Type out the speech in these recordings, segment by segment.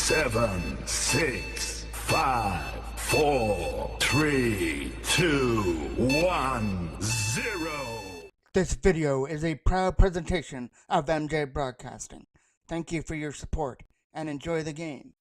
7, 6, 5, 4, 3, 2, 1, 0. This video is a proud presentation of MJ Broadcasting. Thank you for your support and enjoy the game.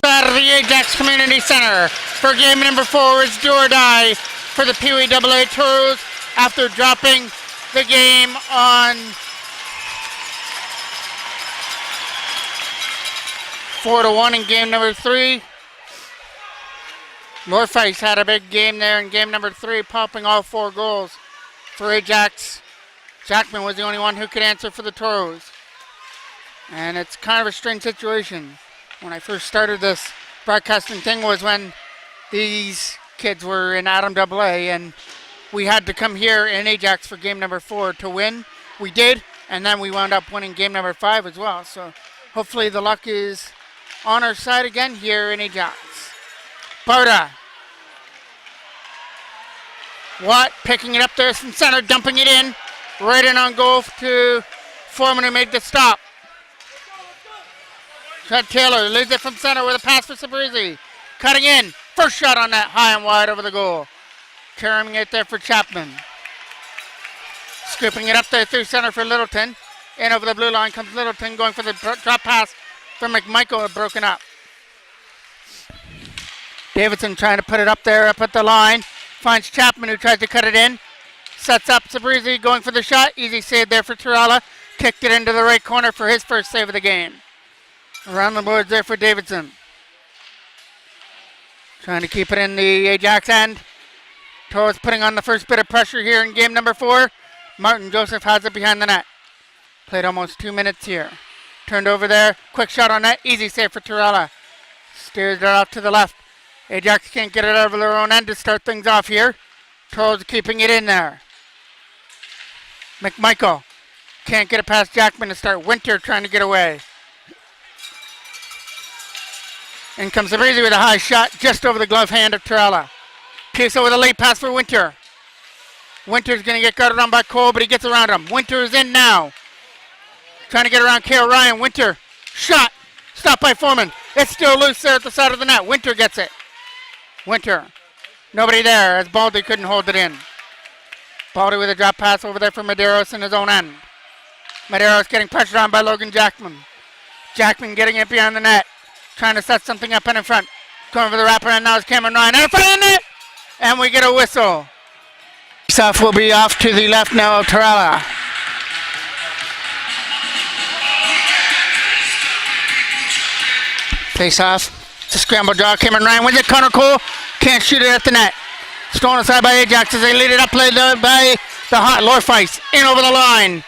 Out of the Ajax Community Center for game number 4 is do or die for the Pee Wee AA Toros after dropping the game on 4-1 in game number 3. Lorfice had a big game there in game number 3, popping all 4 goals for Ajax. Jackman was the only one who could answer for the Toros. And it's kind of a strange situation. When I first started this broadcasting thing was when these kids were in Adam AA, and we had to come here in Ajax for game number 4 to win. We did, and then we wound up winning game number 5 as well. So hopefully the luck is on our side again here in Ajax. Barda. Watt picking it up there from center, dumping it in. Right in on goal to Foreman, who made the stop. Chad Taylor leads it from center with a pass for Sabrizi. Cutting in. First shot on that, high and wide over the goal. Carrying it there for Chapman. Scooping it up there through center for Littleton. In over the blue line comes Littleton, going for the drop pass from McMichael, broken up. Davidson trying to put it up there, up at the line. Finds Chapman, who tries to cut it in. Sets up Sabrizi, going for the shot. Easy save there for Turala. Kicked it into the right corner for his first save of the game. Around the boards there for Davidson. Trying to keep it in the Ajax end. Toros putting on the first bit of pressure here in game number 4. Martin Joseph has it behind the net. Played almost 2 minutes here. Turned over there. Quick shot on net. Easy save for Turala. Steers it off to the left. Ajax can't get it over their own end to start things off here. Toros keeping it in there. McMichael can't get it past Jackman to start. Winter trying to get away. In comes Sabrizi with a high shot just over the glove hand of Turala. Puso with a late pass for Winter. Winter's going to get guarded on by Cole, but he gets around him. Winter is in now. Trying to get around Kale Ryan. Winter. Shot. Stopped by Foreman. It's still loose there at the side of the net. Winter gets it. Winter. Nobody there as Baldy couldn't hold it in. Baldy with a drop pass over there for Medeiros in his own end. Medeiros getting pressured on by Logan Jackman. Jackman getting it behind the net. Trying to set something up in front. Going for the wrapper, and now it's Cameron Ryan. And in front of the net! And we get a whistle. Face-off will be off to the left now of Turala. Face-off. It's a scramble draw. Cameron Ryan wins it. Connor Cole can't shoot it at the net. Stolen aside by Ajax as they lead it up. Played by the hot Lorfice. In over the line.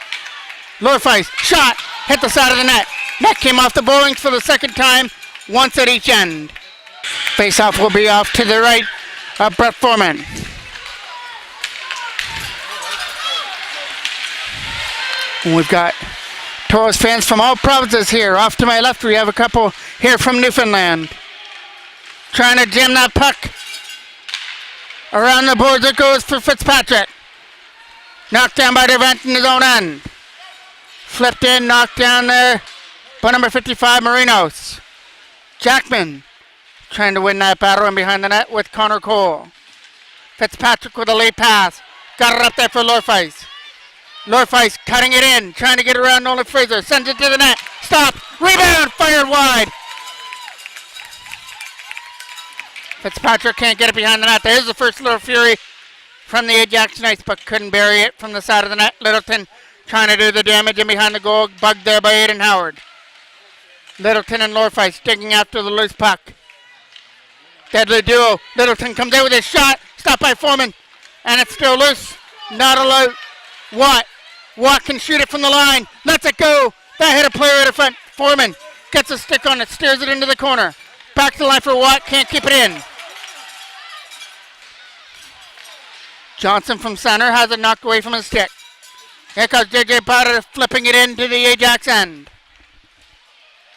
Lorfice. Shot. Hit the side of the net. Net came off the bowlings for the second time. Once at each end. Face-off will be off to the right of Brett Foreman. And we've got Toros fans from all provinces here. Off to my left, we have a couple here from Newfoundland. Trying to jam that puck. Around the boards it goes for Fitzpatrick. Knocked down by DeVent in his own end. Flipped in, knocked down there by number 55, Marinos. Jackman trying to win that battle in behind the net with Connor Cole. Fitzpatrick with a late pass. Got it up there for Lorfice. Lorfice cutting it in, trying to get around Nolan Fraser. Sends it to the net. Stop. Rebound. Fired wide. Fitzpatrick can't get it behind the net. There's the first little fury from the Ajax Knights, but couldn't bury it from the side of the net. Littleton trying to do the damage in behind the goal. Bugged there by Aiden Howard. Littleton and Lorfice digging after the loose puck. Deadly duo. Littleton comes in with his shot. Stopped by Foreman. And it's still loose. Not allowed. Watt can shoot it from the line. Lets it go. That hit a player at the front. Foreman gets a stick on it. Steers it into the corner. Back to the line for Watt. Can't keep it in. Johnson from center has it knocked away from his stick. Here comes J.J. Potter flipping it into the Ajax end.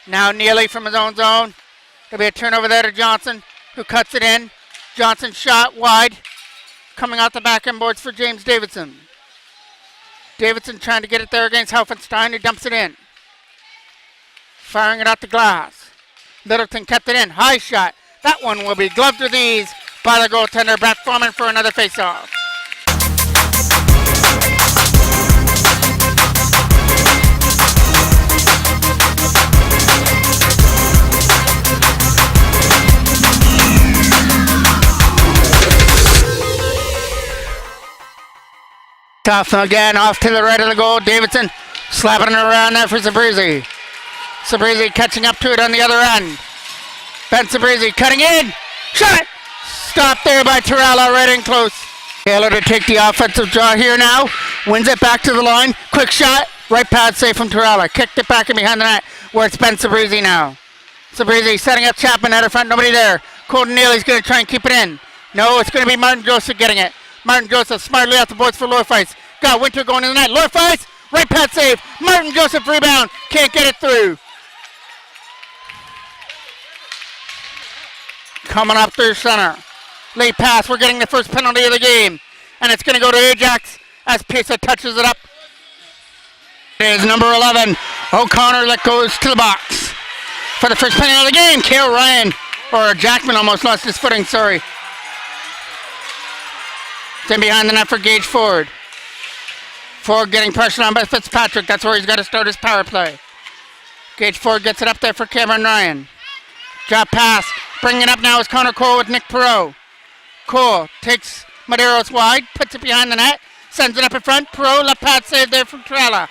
Now Neely from his own zone. There'll be a turnover there to Johnson, who cuts it in. Johnson shot wide. Coming out the back end boards for James Davidson. Davidson trying to get it there against Helfenstein, who dumps it in. Firing it out the glass. Littleton kept it in. High shot. That one will be gloved with ease by the goaltender, Brett Foreman, for another faceoff. Tough again, off to the right of the goal. Davidson slapping it around there for Sabrizi. Sabrizi catching up to it on the other end. Ben Sabrizi cutting in. Shot! Stopped there by Torella, right in close. Taylor to take the offensive draw here now. Wins it back to the line. Quick shot. Right pad save from Torella. Kicked it back in behind the net where it's Ben Sabrizi now. Sabrizi setting up Chapman out of front. Nobody there. Colton Neely's going to try and keep it in. No, it's going to be Martin Joseph getting it. Martin Joseph smartly out the boards for Lorfice. Got Winter going in the net. Lorfice, right pad save. Martin Joseph rebound. Can't get it through. Coming up through center. Late pass. We're getting the first penalty of the game. And it's going to go to Ajax as Pisa touches it up. It is number 11, O'Connor, that goes to the box for the first penalty of the game. Cale Ryan, or Jackman almost lost his footing, sorry. Then behind the net for Gage Ford. Ford getting pressure on by Fitzpatrick. That's where he's got to start his power play. Gage Ford gets it up there for Cameron Ryan. Drop pass. Bringing it up now is Connor Cole with Nick Perreault. Cole takes Medeiros wide, puts it behind the net, sends it up in front. Perreault, left pad save there from Torella.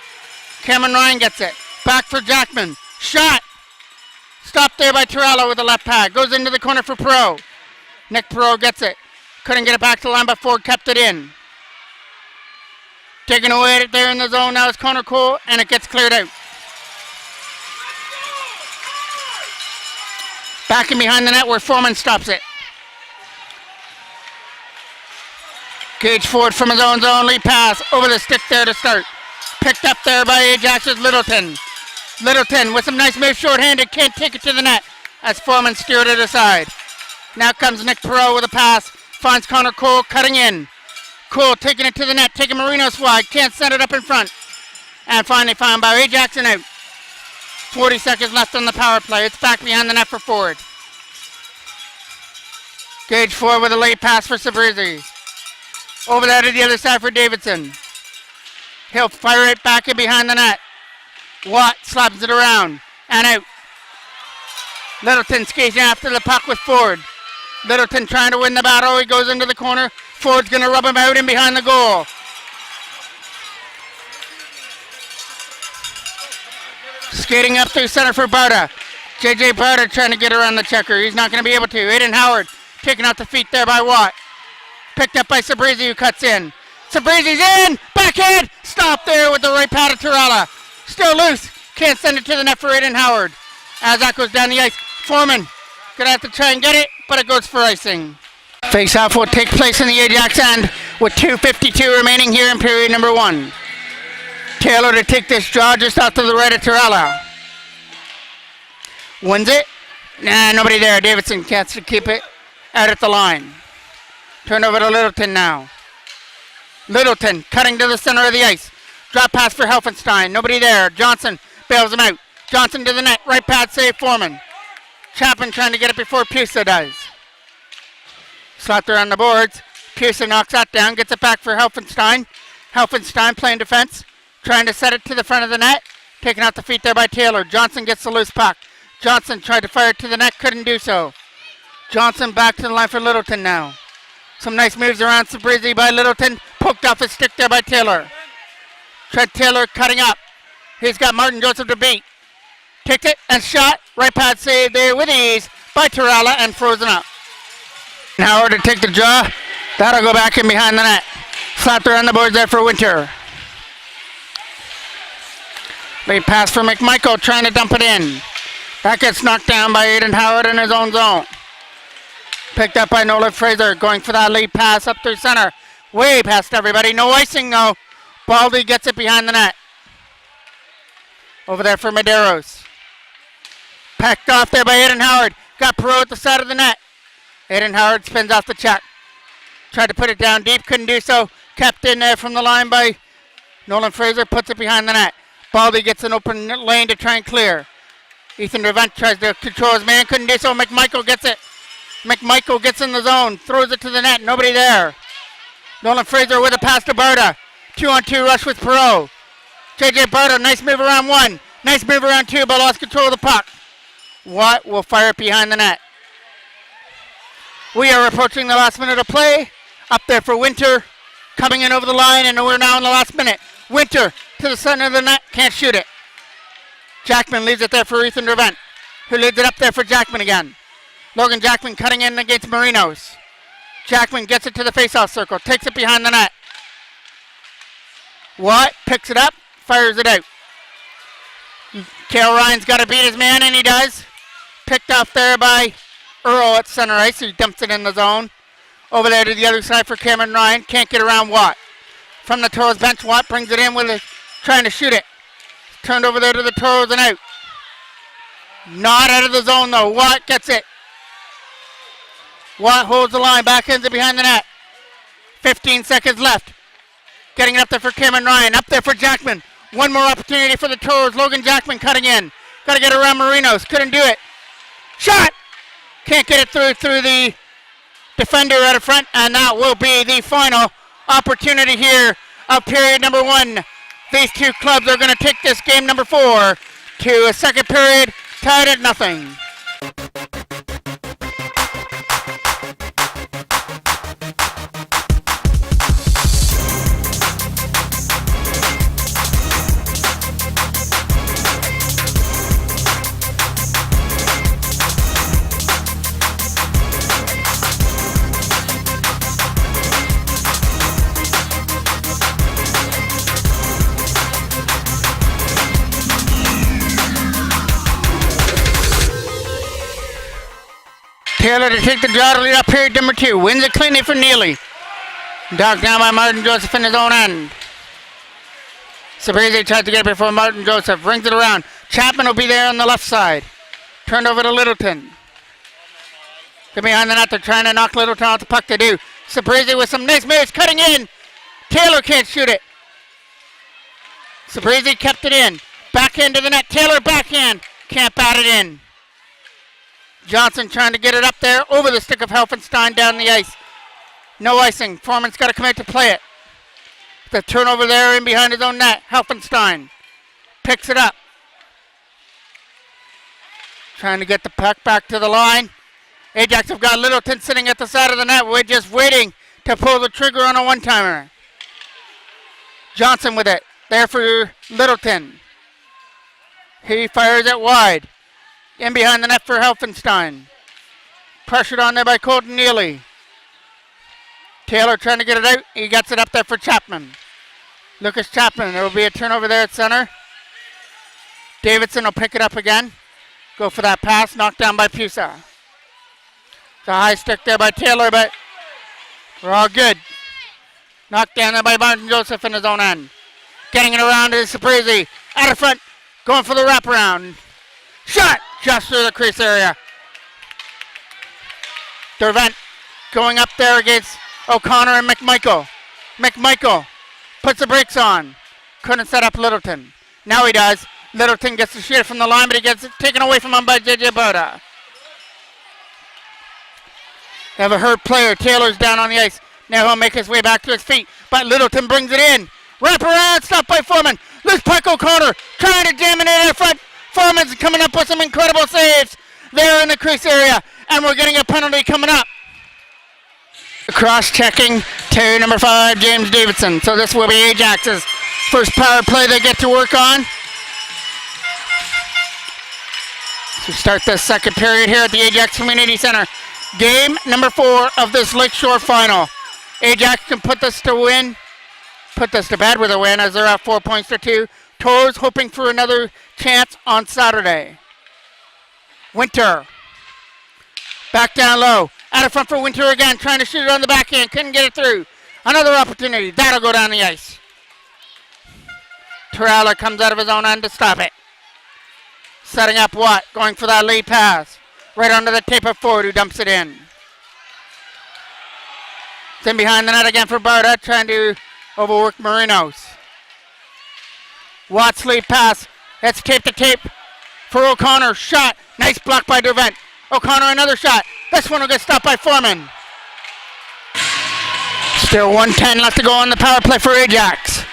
Cameron Ryan gets it. Back for Jackman. Shot. Stopped there by Torella with the left pad. Goes into the corner for Perreault. Nick Perreault gets it. Couldn't get it back to the line, but Ford kept it in. Taking away there in the zone now is Connor Cole, and it gets cleared out. Back in behind the net where Foreman stops it. Gage Ford from his own zone, lead pass over the stick there to start. Picked up there by Ajax's Littleton. Littleton with some nice moves short-handed, can't take it to the net as Foreman steered it aside. Now comes Nick Perreault with a pass. Finds Connor Cole cutting in. Cole taking it to the net, taking Marinos wide, can't send it up in front. And finally found by Ajax and out. 40 seconds left on the power play. It's back behind the net for Ford. Gage Ford with a late pass for Sabrizi. Over there to the other side for Davidson. He'll fire it back in behind the net. Watt slaps it around and out. Littleton skating after the puck with Ford. Littleton trying to win the battle. He goes into the corner. Ford's going to rub him out in behind the goal. Skating up through center for Barta. J.J. Barta trying to get around the checker. He's not going to be able to. Aiden Howard taking out the feet there by Watt. Picked up by Sabrizi, who cuts in. Sabrizi's in! Backhand! Stop there with the right pad of Torella. Still loose. Can't send it to the net for Aiden Howard. As that goes down the ice. Foreman gonna have to try and get it, but it goes for icing. Face-off will take place in the Ajax end with 2:52 remaining here in period number 1. Taylor to take this draw just out to the right of Torella. Wins it. Nah, nobody there. Davidson gets to keep it out at the line. Turn over to Littleton now. Littleton cutting to the center of the ice. Drop pass for Helfenstein. Nobody there. Johnson bails him out. Johnson to the net. Right pad save Foreman. Chapman trying to get it before Pusa does. Slot there on the boards. Pusa knocks that down. Gets it back for Helfenstein. Helfenstein playing defense. Trying to set it to the front of the net. Taken out the feet there by Taylor. Johnson gets the loose puck. Johnson tried to fire it to the net. Couldn't do so. Johnson back to the line for Littleton now. Some nice moves around Sabrizi by Littleton. Poked off his stick there by Taylor. Trent Taylor cutting up. He's got Martin Joseph to beat. Kicked it and shot. Right pad save there with ease by Torella and frozen up. Howard to take the draw. That'll go back in behind the net. Slap there on the boards there for Winter. Late pass for McMichael trying to dump it in. That gets knocked down by Aiden Howard in his own zone. Picked up by Nolan Fraser going for that lead pass up through center. Way past everybody. No icing though. Baldy gets it behind the net. Over there for Medeiros. Packed off there by Aiden Howard. Got Perot at the side of the net. Aiden Howard spins off the check. Tried to put it down deep, couldn't do so. Kept in there from the line by Nolan Fraser, puts it behind the net. Baldy gets an open lane to try and clear. Ethan Revent tries to control his man, couldn't do so. McMichael gets it. McMichael gets in the zone, throws it to the net, nobody there. Nolan Fraser with a pass to Barta. 2-on-2 rush with Perot. JJ Barta, nice move around one. Nice move around two, but lost control of the puck. Watt will fire it behind the net. We are approaching the last minute of play. Up there for Winter. Coming in over the line, and we're now in the last minute. Winter to the center of the net, can't shoot it. Jackman leaves it there for Ethan Revent, who leaves it up there for Jackman again. Logan Jackman cutting in against Marinos. Jackman gets it to the faceoff circle, takes it behind the net. Watt picks it up, fires it out. Cale Ryan's got to beat his man, and he does. Picked off there by Earl at center ice, so he dumps it in the zone. Over there to the other side for Cameron Ryan. Can't get around Watt. From the Toros bench, Watt brings it in with it, trying to shoot it. Turned over there to the Toros and out. Not out of the zone though. Watt gets it. Watt holds the line, backhands it behind the net. 15 seconds left. Getting it up there for Cameron Ryan. Up there for Jackman. One more opportunity for the Toros. Logan Jackman cutting in. Got to get around Marinos. Couldn't do it. Shot! Can't get it through the defender out of front, and that will be the final opportunity here of period number one. These two clubs are going to take this game number 4 to a second period, tied at nothing. Taylor to take the draw to lead up period number 2. Wins it cleanly for Neely. Docked down by Martin Joseph in his own end. Sabrese tries to get it before Martin Joseph. Rings it around. Chapman will be there on the left side. Turned over to Littleton. They're behind the net. They're trying to knock Littleton off the puck. They do. Sabrese with some nice moves. Cutting in. Taylor can't shoot it. Sabrese kept it in. Backhand to the net. Taylor backhand. Can't bat it in. Johnson trying to get it up there over the stick of Helfenstein down the ice. No icing. Foreman's got to come out to play it. The turnover there in behind his own net. Helfenstein picks it up. Trying to get the puck back to the line. Ajax have got Littleton sitting at the side of the net. We're just waiting to pull the trigger on a one-timer. Johnson with it. There for Littleton. He fires it wide. In behind the net for Helfenstein. Pressured on there by Colton Neely. Taylor trying to get it out. He gets it up there for Chapman. Lucas Chapman. There will be a turnover there at center. Davidson will pick it up again. Go for that pass. Knocked down by Pusa. It's a high stick there by Taylor, but we're all good. Knocked down there by Martin Joseph in his own end. Getting it around is Saprese. Out of front. Going for the wraparound. Shot! Just through the crease area. Dervent going up there against O'Connor and McMichael. McMichael puts the brakes on. Couldn't set up Littleton. Now he does. Littleton gets the shit from the line, but he gets it taken away from him by JJ Boda. They have a hurt player. Taylor's down on the ice. Now he'll make his way back to his feet. But Littleton brings it in. Wrap around, stopped by Foreman. Loose puck O'Connor trying to jam it in front. Foreman's coming up with some incredible saves there in the crease area. And we're getting a penalty coming up. Cross-checking to number 5, James Davidson. So this will be Ajax's first power play they get to work on. So start the second period here at the Ajax Community Center. Game number 4 of this LakeShore final. Ajax can put this to bed with a win as they're at 4 points to 2. Toros hoping for another chance on Saturday. Winter. Back down low. Out of front for Winter again. Trying to shoot it on the backhand. Couldn't get it through. Another opportunity. That'll go down the ice. Torella comes out of his own end to stop it. Setting up Watt, going for that lead pass. Right under the tape of Ford, who dumps it in. It's in behind the net again for Barta, trying to overwork Marinos. Watt's lead pass. It's tape to tape for O'Connor. Shot. Nice block by Dervent. O'Connor another shot. This one will get stopped by Foreman. Still 1:10 left to go on the power play for Ajax.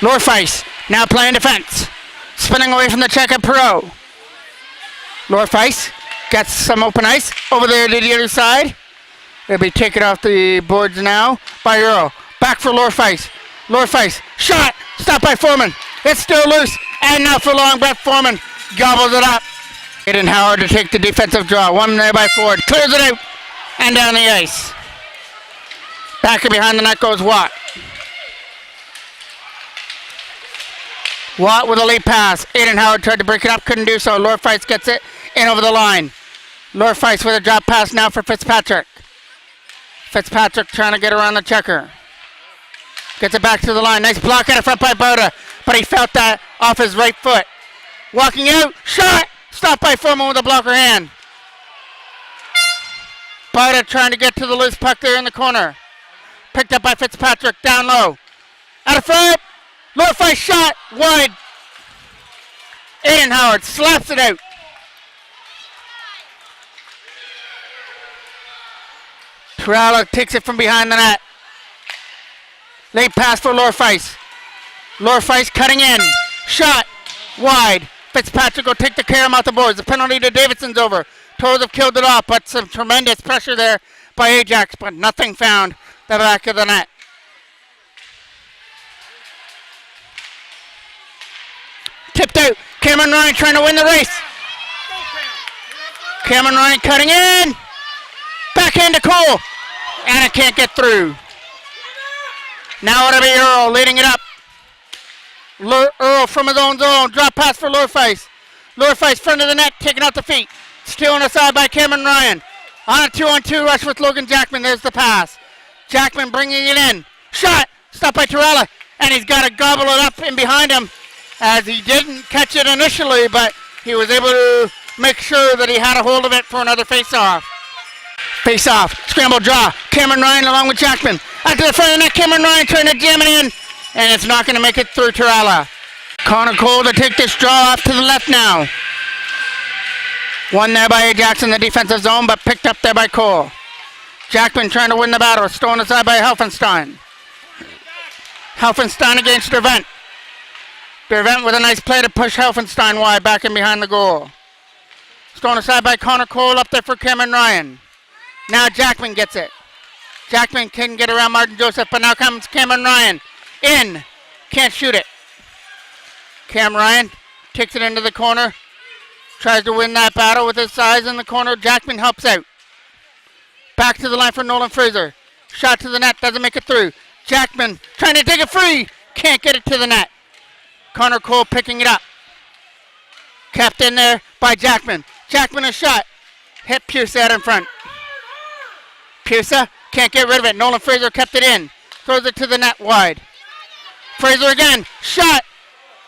Lorfeis now playing defense. Spinning away from the check at Perot. Lorfeis gets some open ice over there to the other side. They'll be taken off the boards now by Earl. Back for Lorfeis. Lorfeis. Shot. Stopped by Foreman. It's still loose. And now for long, Brett Foreman gobbles it up. Aiden Howard to take the defensive draw. One there by Ford. Clears it out. And down the ice. Back and behind the net goes Watt. Watt with a lead pass. Aiden Howard tried to break it up. Couldn't do so. Lorfeis gets it in over the line. Lorfeis with a drop pass now for Fitzpatrick. Fitzpatrick trying to get around the checker. Gets it back to the line. Nice block out of front by Boda. But he felt that off his right foot. Walking out. Shot. Stopped by Foreman with a blocker hand. Boda trying to get to the loose puck there in the corner. Picked up by Fitzpatrick. Down low. Out of front. Lorfeis shot. Wide. Aiden Howard slaps it out. Torella takes it from behind the net. Late pass for Lorfeis. Lorfeis cutting in. Shot. Wide. Fitzpatrick will take the carom out the boards. The penalty to Davidson's over. Toros have killed it off, but some tremendous pressure there by Ajax, but nothing found the back of the net. Tipped out. Cameron Ryan trying to win the race. Cameron Ryan cutting in. Backhand to Cole. And it can't get through. Now it'll be Earl leading it up. Earl from his own zone. Drop pass for Lorfeis. Lorfeis front of the net, taking out the feet. Still on the side by Cameron Ryan. On a 2-on-2 rush with Logan Jackman. There's the pass. Jackman bringing it in. Shot. Stopped by Torella. And he's got to gobble it up in behind him, as he didn't catch it initially, but he was able to make sure that he had a hold of it for another face-off. Face-off. Scramble draw. Cameron Ryan along with Jackman. Out to the front of the net. Cameron Ryan trying to jam it in. And it's not going to make it through Torella. Connor Cole to take this draw off to the left now. One there by Ajax in the defensive zone, but picked up there by Cole. Jackman trying to win the battle. Stolen aside by Helfenstein. Helfenstein against Dervent. Dervent with a nice play to push Helfenstein wide back in behind the goal. Stolen aside by Connor Cole up there for Cameron Ryan. Now Jackman gets it. Jackman can get around Martin Joseph, but now comes Cameron Ryan. In. Can't shoot it. Cam Ryan takes it into the corner. Tries to win that battle with his size in the corner. Jackman helps out. Back to the line for Nolan Fraser. Shot to the net. Doesn't make it through. Jackman trying to take it free. Can't get it to the net. Connor Cole picking it up. Kept in there by Jackman. Jackman a shot. Hit Pierce out in front. Pierce can't get rid of it. Nolan Fraser kept it in. Throws it to the net wide. Fraser again. Shot.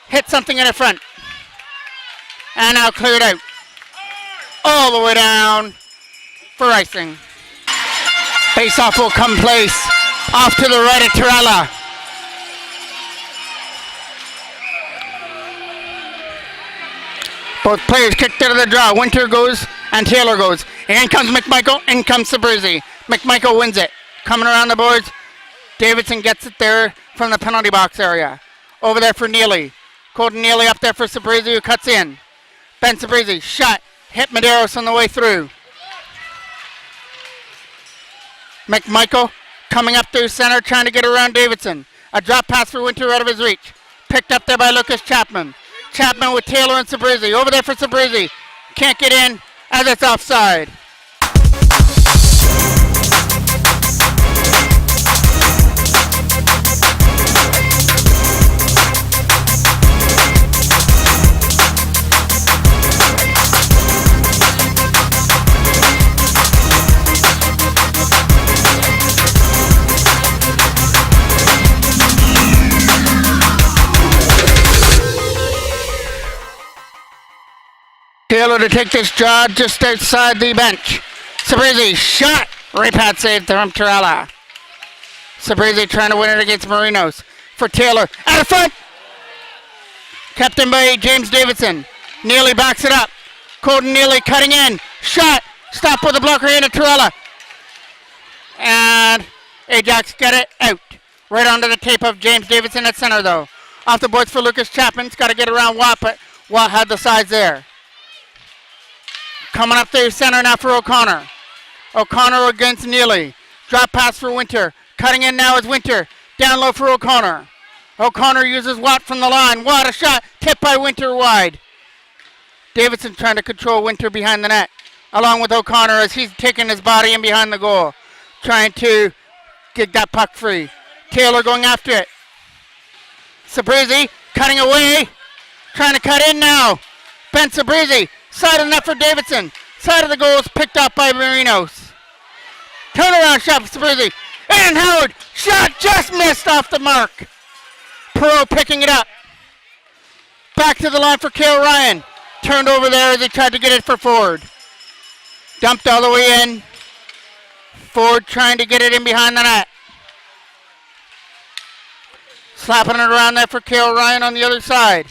Hit something in the front. And now cleared out. All the way down for icing. Face-off will come place. Off to the right of Torella. Both players kicked out of the draw. Winter goes and Taylor goes. In comes McMichael. In comes Sabrizi. McMichael wins it. Coming around the boards. Davidson gets it there from the penalty box area. Over there for Neely. Colton Neely up there for Sabrizi, who cuts in. Ben Sabrizi, shot. Hit Medeiros on the way through. McMichael coming up through center, trying to get around Davidson. A drop pass for Winter out of his reach. Picked up there by Lucas Chapman. Chapman with Taylor and Sabrizi. Over there for Sabrizi. Can't get in as it's offside. Taylor to take this draw just outside the bench. Sabrizi shot. Repad save from Torella. Sabrizi trying to win it against Marinos. For Taylor. Out of front. Kept in by James Davidson. Neely backs it up. Colton Neely cutting in. Shot. Stop with a blocker into Torella. And Ajax got it out. Right onto the tape of James Davidson at center though. Off the boards for Lucas Chapman's got to get around Watt, but Watt had the sides there. Coming up through center now for O'Connor. O'Connor against Neely. Drop pass for Winter. Cutting in now is Winter. Down low for O'Connor. O'Connor uses Watt from the line. Watt a shot. Tipped by Winter wide. Davidson trying to control Winter behind the net. Along with O'Connor as he's taking his body in behind the goal. Trying to get that puck free. Taylor going after it. Sabrizi cutting away. Trying to cut in now. Ben Sabrizi. Side of the net for Davidson. Side of the goal is picked up by Marinos. Turnaround shot for Sabrizi. And Howard. Shot just missed off the mark. Perot picking it up. Back to the line for Cale Ryan. Turned over there as he tried to get it for Ford. Dumped all the way in. Ford trying to get it in behind the net. Slapping it around there for Cale Ryan on the other side.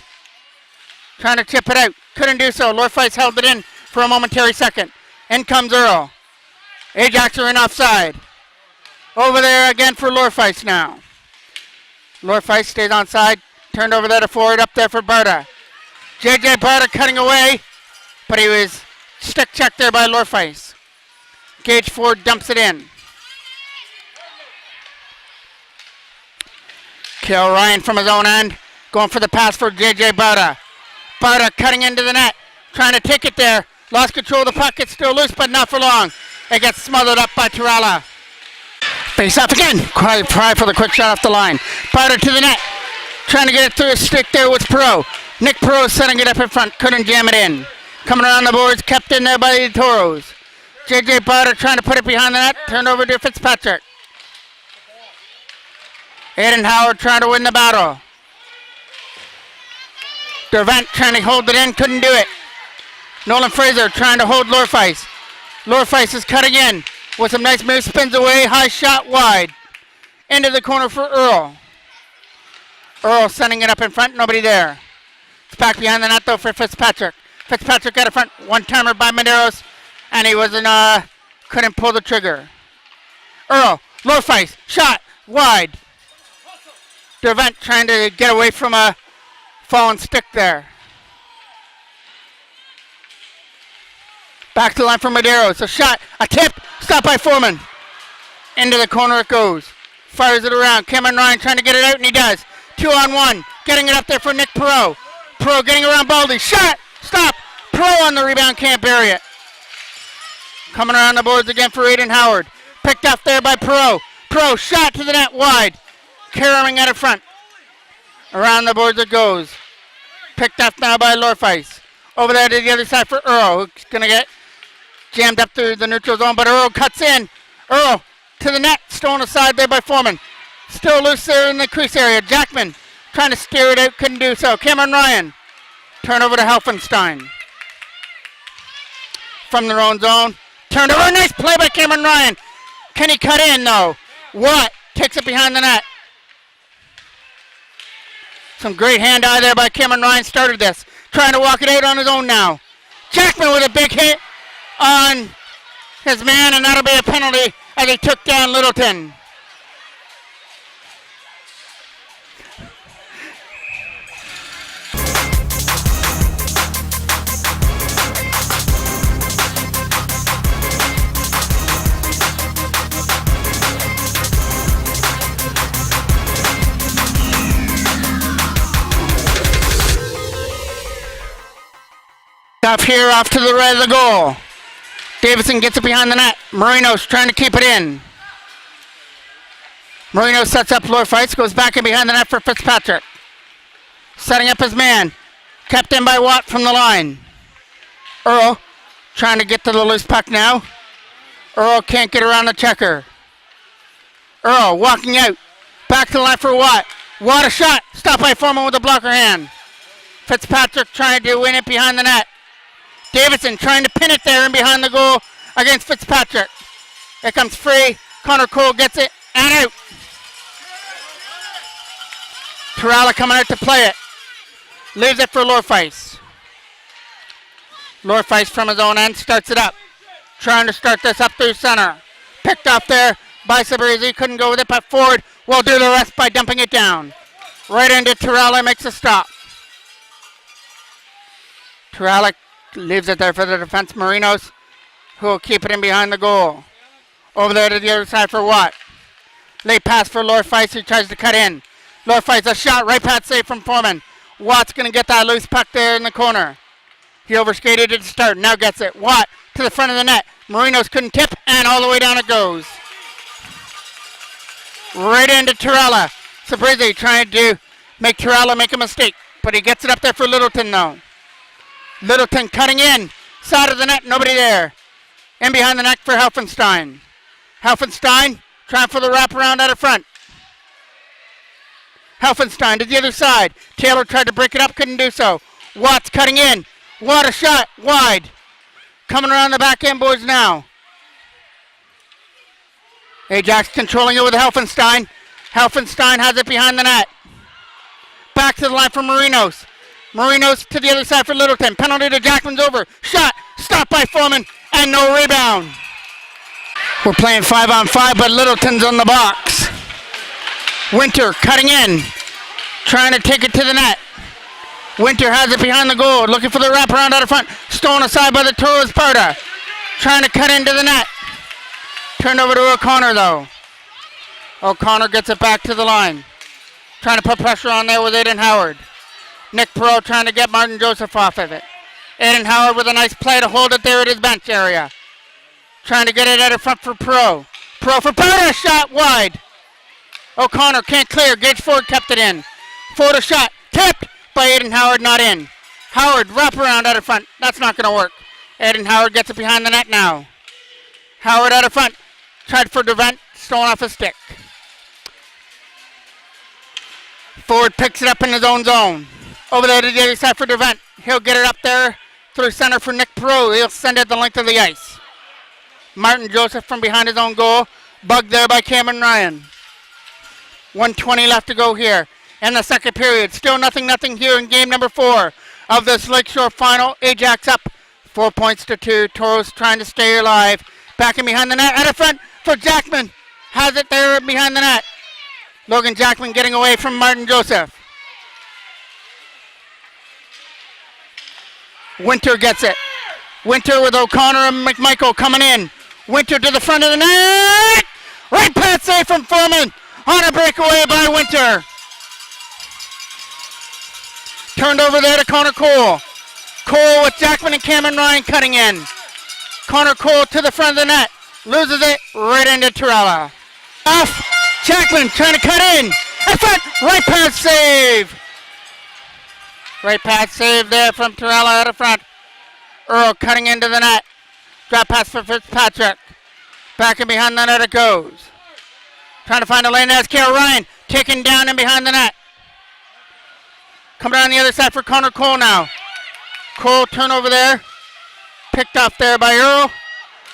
Trying to chip it out. Couldn't do so. Lorfice held it in for a momentary second. In comes Earl. Ajax are in offside. Over there again for Lorfice now. Lorfice stays onside. Turned over there to Ford. Up there for Barta. JJ Barta cutting away. But he was stick checked there by Lorfice. Gage Ford dumps it in. Cale Ryan from his own end. Going for the pass for JJ Barta. Barta cutting into the net. Trying to take it there. Lost control of the puck. It's still loose, but not for long. It gets smothered up by Torella. Face off again. Try for the quick shot off the line. Barta to the net. Trying to get it through his stick there with Perot. Nick Perot setting it up in front. Couldn't jam it in. Coming around the boards. Kept in there by the Toros. JJ Barta trying to put it behind the net. Turned over to Fitzpatrick. Aiden Howard trying to win the battle. Dervent trying to hold it in. Couldn't do it. Nolan Fraser trying to hold Lorfice. Lorfice is cutting in. With some nice moves. Spins away. High shot wide. Into the corner for Earl. Earl sending it up in front. Nobody there. It's back behind the net though for Fitzpatrick. Fitzpatrick out of front. One-timer by Medeiros. And he wasn't, couldn't pull the trigger. Earl. Lorfice. Shot. Wide. Dervent trying to get away from a fallen stick there. Back to the line for Medeiros. A shot. A tip. Stopped by Foreman. Into the corner it goes. Fires it around. Cameron Ryan trying to get it out, and he does. 2-on-1. Getting it up there for Nick Perot. Perot getting around Baldy. Shot. Stop. Perot on the rebound. Can't bury it. Coming around the boards again for Aiden Howard. Picked up there by Perot. Perot shot to the net wide. Carrying out of front. Around the boards it goes. Picked up now by Lorfice. Over there to the other side for Earl. Who's going to get jammed up through the neutral zone. But Earl cuts in. Earl to the net. Stolen aside there by Foreman. Still loose there in the crease area. Jackman trying to steer it out. Couldn't do so. Cameron Ryan. Turn over to Helfenstein. From their own zone. Turned over. Nice play by Cameron Ryan. Can he cut in though? What? Takes it behind the net. Some great hand-eye there by Cameron Ryan. Started this. Trying to walk it out on his own now. Jackman with a big hit on his man, and that'll be a penalty as he took down Littleton. Off here, off to the right of the goal. Davidson gets it behind the net. Marino's trying to keep it in. Marino sets up Lorfice, goes back in behind the net for Fitzpatrick. Setting up his man. Kept in by Watt from the line. Earl trying to get to the loose puck now. Earl can't get around the checker. Earl walking out. Back to the line for Watt. Watt a shot. Stopped by Foreman with a blocker hand. Fitzpatrick trying to win it behind the net. Davidson trying to pin it there and behind the goal against Fitzpatrick. It comes free. Connor Cole gets it and out. Torella coming out to play it. Leaves it for Lorfice. Lorfice from his own end starts it up. Trying to start this up through center. Picked up there by Sabrizi. Couldn't go with it, but Ford will do the rest by dumping it down. Right into Torella, makes a stop. Torella leaves it there for the defense. Marinos, who will keep it in behind the goal. Over there to the other side for Watt. Late pass for Lorfice, who tries to cut in. Lorfice, a shot, right pass save from Foreman. Watt's going to get that loose puck there in the corner. He overskated it to start, now gets it. Watt to the front of the net. Marinos couldn't tip, and all the way down it goes. Right into Torella. Sabrizi trying to make Torella make a mistake, but he gets it up there for Littleton now. Littleton cutting in. Side of the net, nobody there. In behind the net for Helfenstein. Helfenstein trying for the wraparound out of front. Helfenstein to the other side. Taylor tried to break it up, couldn't do so. Watts cutting in. Watt a shot, wide. Coming around the back end, boys, now. Ajax controlling it with Helfenstein. Helfenstein has it behind the net. Back to the line for Marinos. Marinos to the other side for Littleton. Penalty to Jackman's over. Shot, stopped by Foreman, and no rebound. We're playing 5-on-5, but Littleton's on the box. Winter cutting in. Trying to take it to the net. Winter has it behind the goal, looking for the wraparound out of front. Stolen aside by the Toros Sparta. Trying to cut into the net. Turned over to O'Connor, though. O'Connor gets it back to the line. Trying to put pressure on there with Aiden Howard. Nick Perot trying to get Martin Joseph off of it. Aiden Howard with a nice play to hold it there at his bench area. Trying to get it out of front for Perot. Perot for Perot, shot wide. O'Connor can't clear. Gage Ford kept it in. Ford a shot. Tipped by Aiden Howard, not in. Howard, wrap around out of front. That's not going to work. Aiden Howard gets it behind the net now. Howard out of front. Tried for Devent. Stolen off his stick. Ford picks it up in his own zone. Over there to the other side for Devent. He'll get it up there through center for Nick Perot. He'll send it the length of the ice. Martin Joseph from behind his own goal. Bugged there by Cameron Ryan. 1:20 left to go here in the second period. Still nothing here in game number 4 of this LakeShore final. Ajax up 4-2. Toros trying to stay alive. Back in behind the net. Out of front for Jackman. Has it there behind the net. Logan Jackman getting away from Martin Joseph. Winter gets it. Winter with O'Connor and McMichael coming in. Winter to the front of the net. Right pass save from Foreman. On a breakaway by Winter. Turned over there to Connor Cole. Cole with Jackman and Cameron Ryan cutting in. Connor Cole to the front of the net. Loses it right into Torella. Off. Jackman trying to cut in. In front. Right pass save. Right pass save there from Torella out of front. Earl cutting into the net. Drop pass for Fitzpatrick. Back and behind the net it goes. Trying to find a lane. That's Cale Ryan taken down and behind the net. Coming down the other side for Connor Cole now. Cole turnover there. Picked up there by Earl.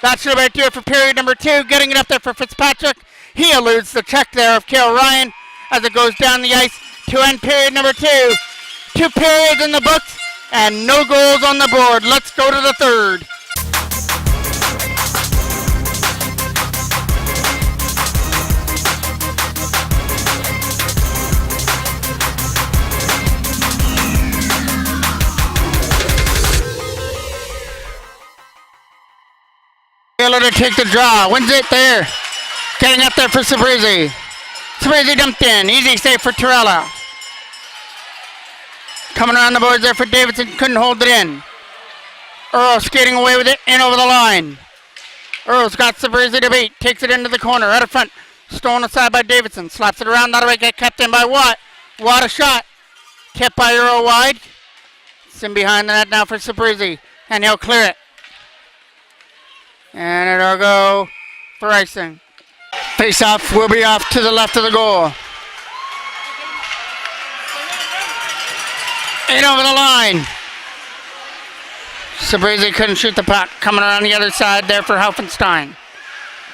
That should have been it for period number 2. Getting it up there for Fitzpatrick. He eludes the check there of Cale Ryan as it goes down the ice to end period number 2. 2 periods in the books and no goals on the board. Let's go to the third. Taylor to take the draw. Wins it there. Getting up there for Sabrizi. Sabrizi dumped in. Easy save for Torella. Coming around the boards there for Davidson. Couldn't hold it in. Earl skating away with it. In over the line. Earl's got Sabrizi to beat. Takes it into the corner. Out of front. Stolen aside by Davidson. Slaps it around. That'll get kept in by Watt. Watt a shot. Kept by Earl wide. It's in behind the net now for Sabrizi. And he'll clear it. And it'll go for icing. Face-off will be off to the left of the goal. In over the line. Sabrizi couldn't shoot the puck. Coming around the other side there for Helfenstein.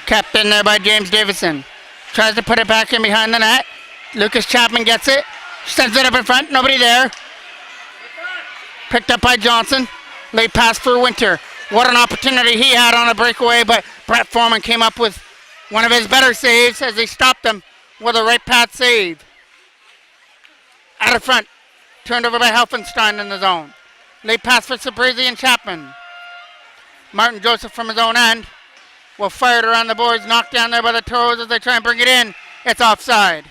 Kept in there by James Davison. Tries to put it back in behind the net. Lucas Chapman gets it. Sends it up in front. Nobody there. Picked up by Johnson. Late pass for Winter. What an opportunity he had on a breakaway, but Brett Foreman came up with one of his better saves as he stopped him with a right pad save. Out of front. Turned over by Helfenstein in the zone. Late pass for Sabrizi and Chapman. Martin Joseph from his own end will fire it around the boards. Knocked down there by the Toros as they try and bring it in. It's offside.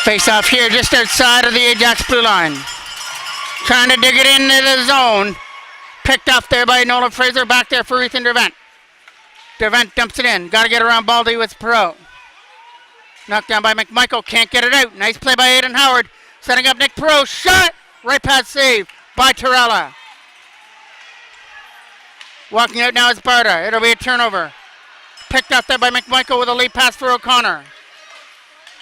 Face off here just outside of the Ajax blue line. Trying to dig it into the zone. Picked off there by Nolan Fraser. Back there for Ethan Dervent. Dervent dumps it in. Got to get around Baldy with Perot. Knocked down by McMichael. Can't get it out. Nice play by Aiden Howard. Setting up Nick Perot. Shot! Right pad save by Torella. Walking out now is Barta. It'll be a turnover. Picked up there by McMichael with a lead pass for O'Connor.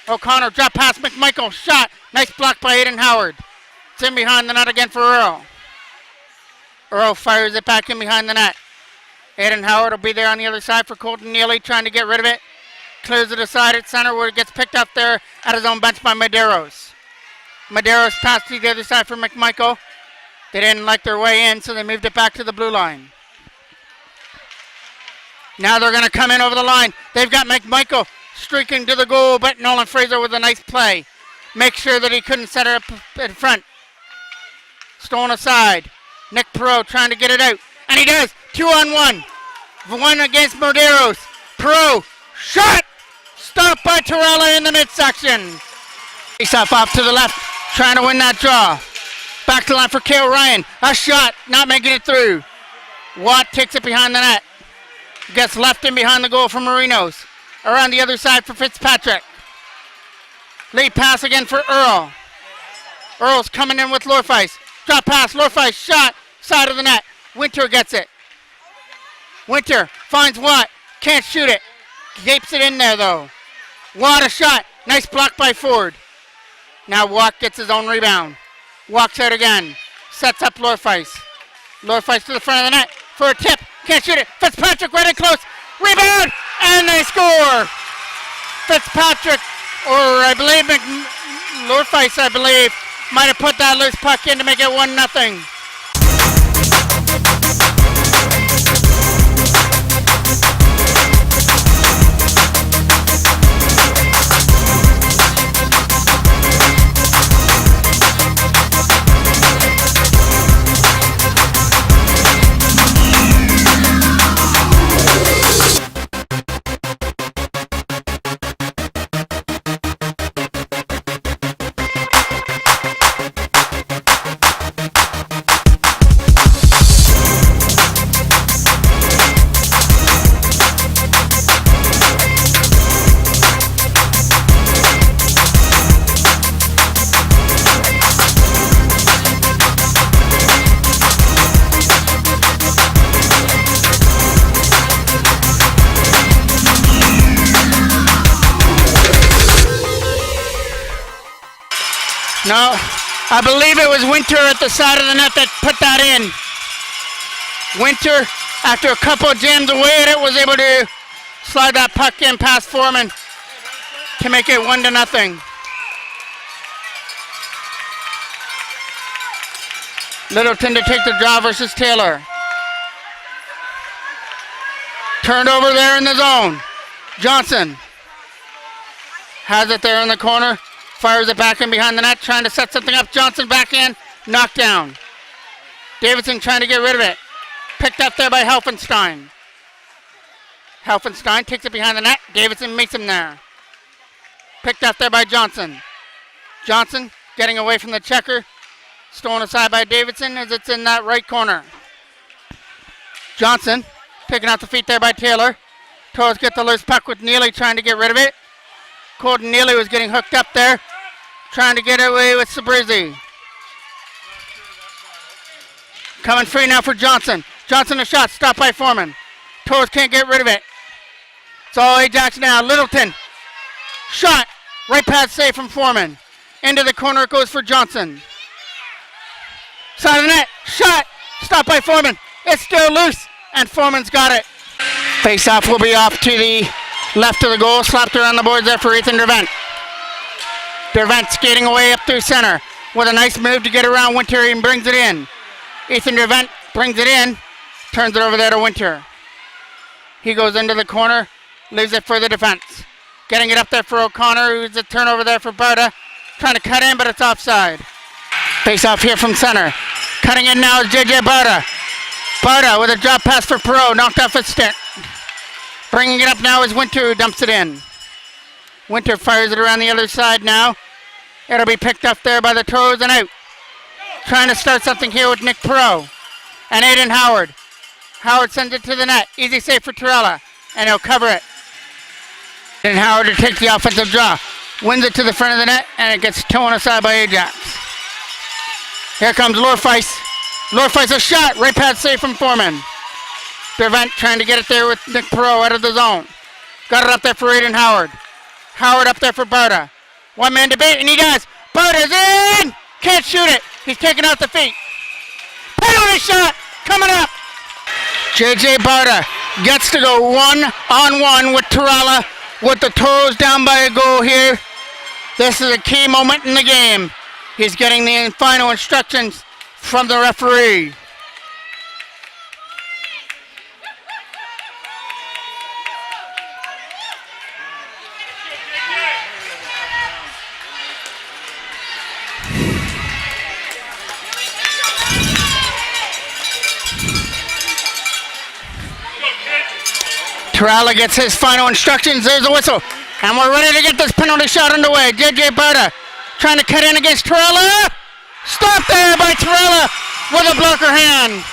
O'Connor drop past McMichael. Shot. Nice block by Aiden Howard. It's in behind the net again for Earl. Earl fires it back in behind the net. Aiden Howard will be there on the other side for Colton Neely, trying to get rid of it. Clears it aside at center where it gets picked up there at his own bench by Medeiros. Medeiros passed to the other side for McMichael. They didn't like their way in, so they moved it back to the blue line. Now they're going to come in over the line. They've got McMichael streaking to the goal, but Nolan Fraser with a nice play. Make sure that he couldn't set it up in front. Stolen aside. Nick Perot trying to get it out. And he does. 2-on-1. One against Medeiros. Perot. Shot! Stopped by Torella in the midsection. Face off to the left. Trying to win that draw. Back to the line for Kale Ryan. A shot. Not making it through. Watt takes it behind the net. Gets left in behind the goal for Marinos. Around the other side for Fitzpatrick. Late pass again for Earl. Earl's coming in with Lorfeis. Drop pass. Lorfeis shot. Side of the net. Winter gets it. Winter finds Watt. Can't shoot it. Gapes it in there though. Watt a shot. Nice block by Ford. Now Watt gets his own rebound. Walks out again. Sets up Lorfeis. Lorfeis to the front of the net for a tip. Can't shoot it. Fitzpatrick right in close. Rebound! And they score! Fitzpatrick, or I believe Lorfeis, I believe, might have put that loose puck in to make it 1-0. No, I believe it was Winter at the side of the net that put that in. Winter, after a couple of jams away at it, was able to slide that puck in past Foreman to make it 1-0. Littleton to take the draw versus Taylor. Turned over there in the zone. Johnson has it there in the corner. Fires it back in behind the net, trying to set something up. Johnson back in, knocked down. Davidson trying to get rid of it. Picked up there by Helfenstein. Helfenstein takes it behind the net. Davidson meets him there. Picked up there by Johnson. Johnson getting away from the checker. Stolen aside by Davidson as it's in that right corner. Johnson picking out the feet there by Taylor. Toros get the loose puck with Neely trying to get rid of it. Colton Neely was getting hooked up there, trying to get away with Sabrizi. Coming free now for Johnson. Johnson a shot, stopped by Foreman. Toros can't get rid of it. It's all Ajax now. Littleton, shot, right pad save from Foreman. Into the corner it goes for Johnson. Side of the net, shot, Stopped by Foreman. It's still loose, and Foreman's got it. Face-off will be off to the left of the goal. Slapped around the boards there for Ethan Dervent. Dervent skating away up through center with a nice move to get around Winter and brings it in. Ethan Dervent brings it in, turns it over there to Winter. He goes into the corner, leaves it for the defense. Getting it up there for O'Connor, who's a turnover there for Barta. Trying to cut in, but it's offside. Face off here from center. Cutting in now is JJ Barta. Barta with a drop pass for Perot, knocked off his stick. Bringing it up now is Winter, who dumps it in. Winter fires it around the other side now. It'll be picked up there by the Toros and out. Trying to start something here with Nick Perot. And Aiden Howard. Howard sends it to the net. Easy save for Torella. And he'll cover it. And Howard to take the offensive draw. Wins it to the front of the net, and it gets thrown aside by Ajax. Here comes Lorfeis. Lorfeis a shot. Right past save from Foreman. Dervent trying to get it there with Nick Perot out of the zone. Got it up there for Aiden Howard. Howard up there for Barta. One man debate, and he does. Barta's in! Can't shoot it. He's taking out the feet. Penalty shot coming up. JJ Barta gets to go 1-on-1 with Torella with the Toros down by a goal here. This is a key moment in the game. He's getting the final instructions from the referee. Torella gets his final instructions. There's a whistle. And we're ready to get this penalty shot underway. JJ Barta trying to cut in against Torella. Stopped there by Torella with a blocker hand.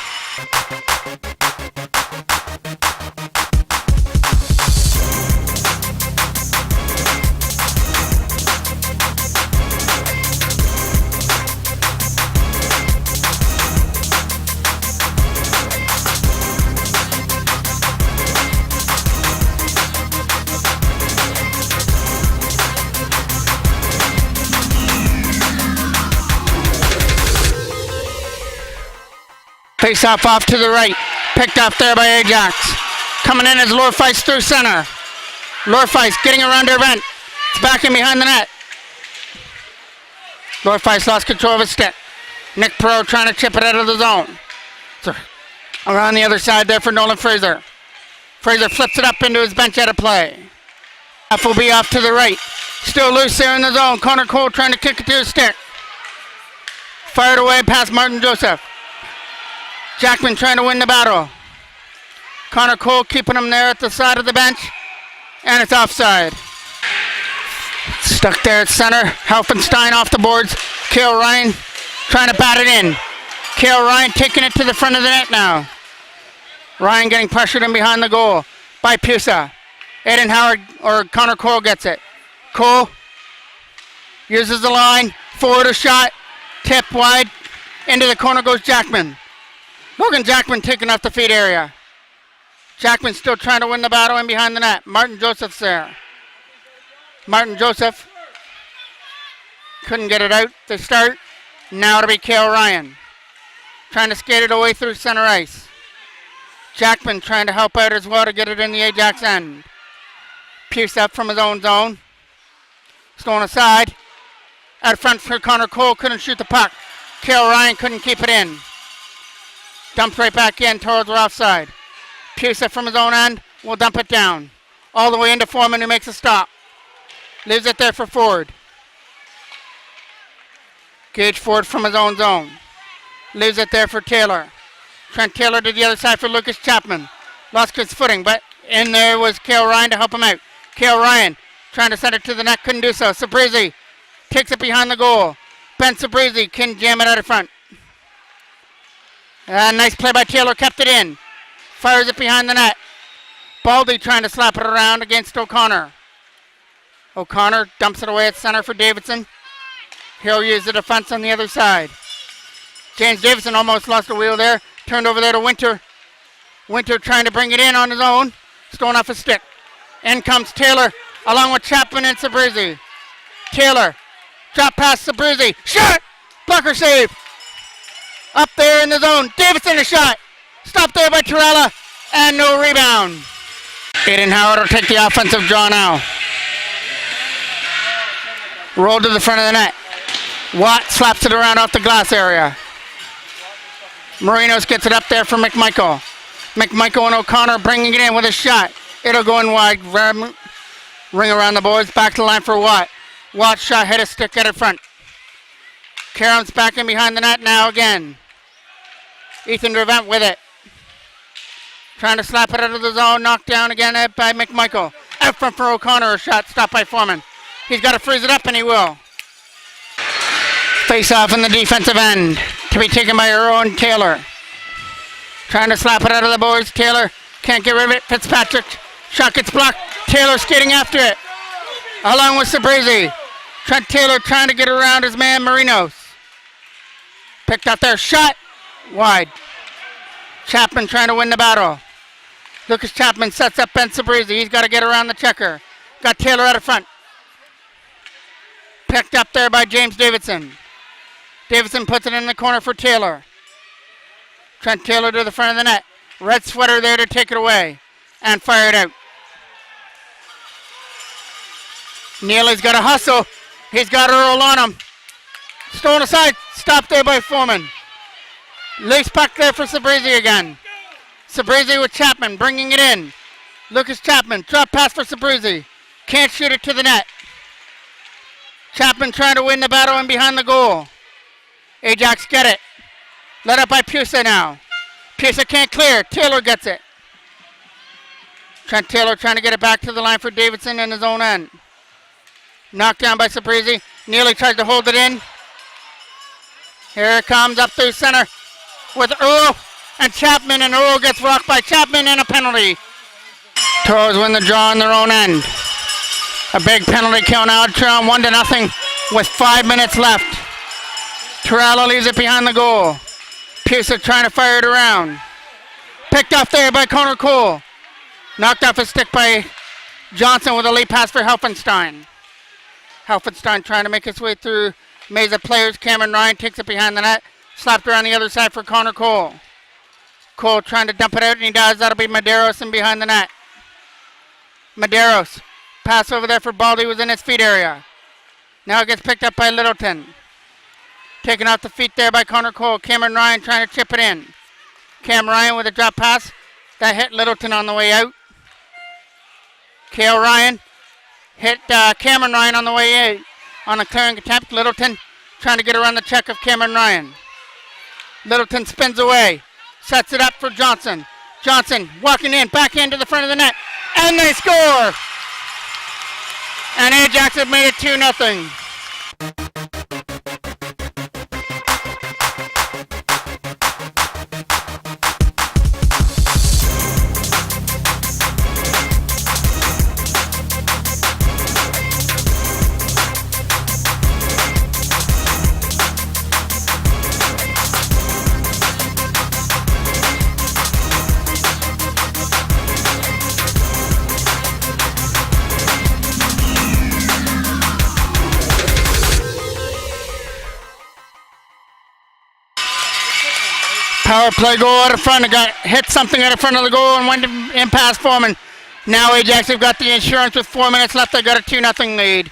Face off to the right. Picked up there by Ajax. Coming in as Lorfeis through center. Lorfeis getting around Dervent. It's back in behind the net. Lorfeis lost control of his stick. Nick Perot trying to chip it out of the zone. So around the other side there for Nolan Fraser. Fraser flips it up into his bench out of play. F will be off to the right. Still loose there in the zone. Connor Cole trying to kick it to his stick. Fired away past Martin Joseph. Jackman trying to win the battle. Connor Cole keeping him there at the side of the bench. And it's offside. Stuck there at center. Helfenstein off the boards. Kale Ryan trying to bat it in. Kale Ryan taking it to the front of the net now. Ryan getting pressured in behind the goal by Pusa. Aiden Howard or Connor Cole gets it. Cole uses the line. Forward a shot. Tip wide. Into the corner goes Jackman. Logan Jackman taking off the feed area. Jackman still trying to win the battle in behind the net. Martin Joseph's there. Martin Joseph couldn't get it out to start. Now it'll be Kale Ryan. Trying to skate it away through center ice. Jackman trying to help out as well to get it in the Ajax end. Pierce up from his own zone. Stolen aside. Out front for Connor Cole. Couldn't shoot the puck. Kale Ryan couldn't keep it in. Dumped right back in. Toros were offside. Pusa from his own end will dump it down. All the way into Foreman, who makes a stop. Leaves it there for Ford. Gage Ford from his own zone. Leaves it there for Taylor. Trent Taylor to the other side for Lucas Chapman. Lost his footing, but in there was Kale Ryan to help him out. Kale Ryan trying to send it to the net, couldn't do so. Sabrizi takes it behind the goal. Ben Sabrizi can jam it out of front. Nice play by Taylor, kept it in. Fires it behind the net. Baldy trying to slap it around against O'Connor. O'Connor dumps it away at center for Davidson. He'll use the defense on the other side. James Davidson almost lost a wheel there. Turned over there to Winter. Winter trying to bring it in on his own. Stolen off his stick. In comes Taylor along with Chapman and Sabrizi. Taylor. Drop past Sabrizi. Shot! Blocker save. Up there in the zone. Davidson a shot. Stopped there by Torella. And no rebound. Aiden Howard will take the offensive draw now. Roll to the front of the net. Watt slaps it around off the glass area. Marinos gets it up there for McMichael. McMichael and O'Connor bringing it in with a shot. It'll go in wide. Ring around the boards. Back to the line for Watt. Watt shot, hit a stick at it front. Karam's back in behind the net now again. Ethan Dervent with it. Trying to slap it out of the zone. Knocked down again by McMichael. Out front for O'Connor. A shot stopped by Foreman. He's got to freeze it up, and he will. Face off in the defensive end to be taken by Earl and Taylor. Trying to slap it out of the boards. Taylor can't get rid of it. Fitzpatrick. Shot gets blocked. Taylor skating after it. Along with Sabrizi. Trent Taylor trying to get around his man Marinos. Picked up their shot. Wide. Chapman trying to win the battle. Lucas Chapman sets up Ben Sabrizi. He's got to get around the checker. Got Taylor out of front. Picked up there by James Davidson. Davidson puts it in the corner for Taylor. Trent Taylor to the front of the net. Red sweater there to take it away. And fire it out. Neely's got to hustle. He's got Earl on him. Stolen aside. Stopped there by Foreman. Loose puck there for Sabrizi again. Sabrizi with Chapman bringing it in. Lucas Chapman. Drop pass for Sabrizi. Can't shoot it to the net. Chapman trying to win the battle in behind the goal. Ajax get it. Led up by Pusa now. Pusa can't clear. Taylor gets it. Trent Taylor trying to get it back to the line for Davidson in his own end. Knocked down by Sabrizi. Neely tries to hold it in. Here it comes up through center with Earl and Chapman, and Earl gets rocked by Chapman and a penalty. Toros win the draw on their own end. A big penalty kill now. Trail 1-0 with 5 minutes left. Torella leaves it behind the goal. Pusa trying to fire it around. Picked off there by Connor Cole. Knocked off a stick by Johnson with a late pass for Helfenstein. Helfenstein trying to make his way through maze of players. Cameron Ryan takes it behind the net. Slapped around the other side for Connor Cole. Cole trying to dump it out, and he does. That'll be Medeiros in behind the net. Medeiros. Pass over there for Baldy, was in his feet area. Now it gets picked up by Littleton. Taken off the feet there by Connor Cole. Cameron Ryan trying to chip it in. Cam Ryan with a drop pass. That hit Littleton on the way out. Kale Ryan hit Cameron Ryan on the way out. On a clearing attempt, Littleton trying to get around the check of Cameron Ryan. Littleton spins away. Sets it up for Johnson. Johnson walking in, back into the front of the net. And they score! And Ajax have made it 2-0. Power play goal out of front. It got hit something out of front of the goal and went in past Foreman. Now Ajax have got the insurance with 4 minutes left. They got a 2-0 lead.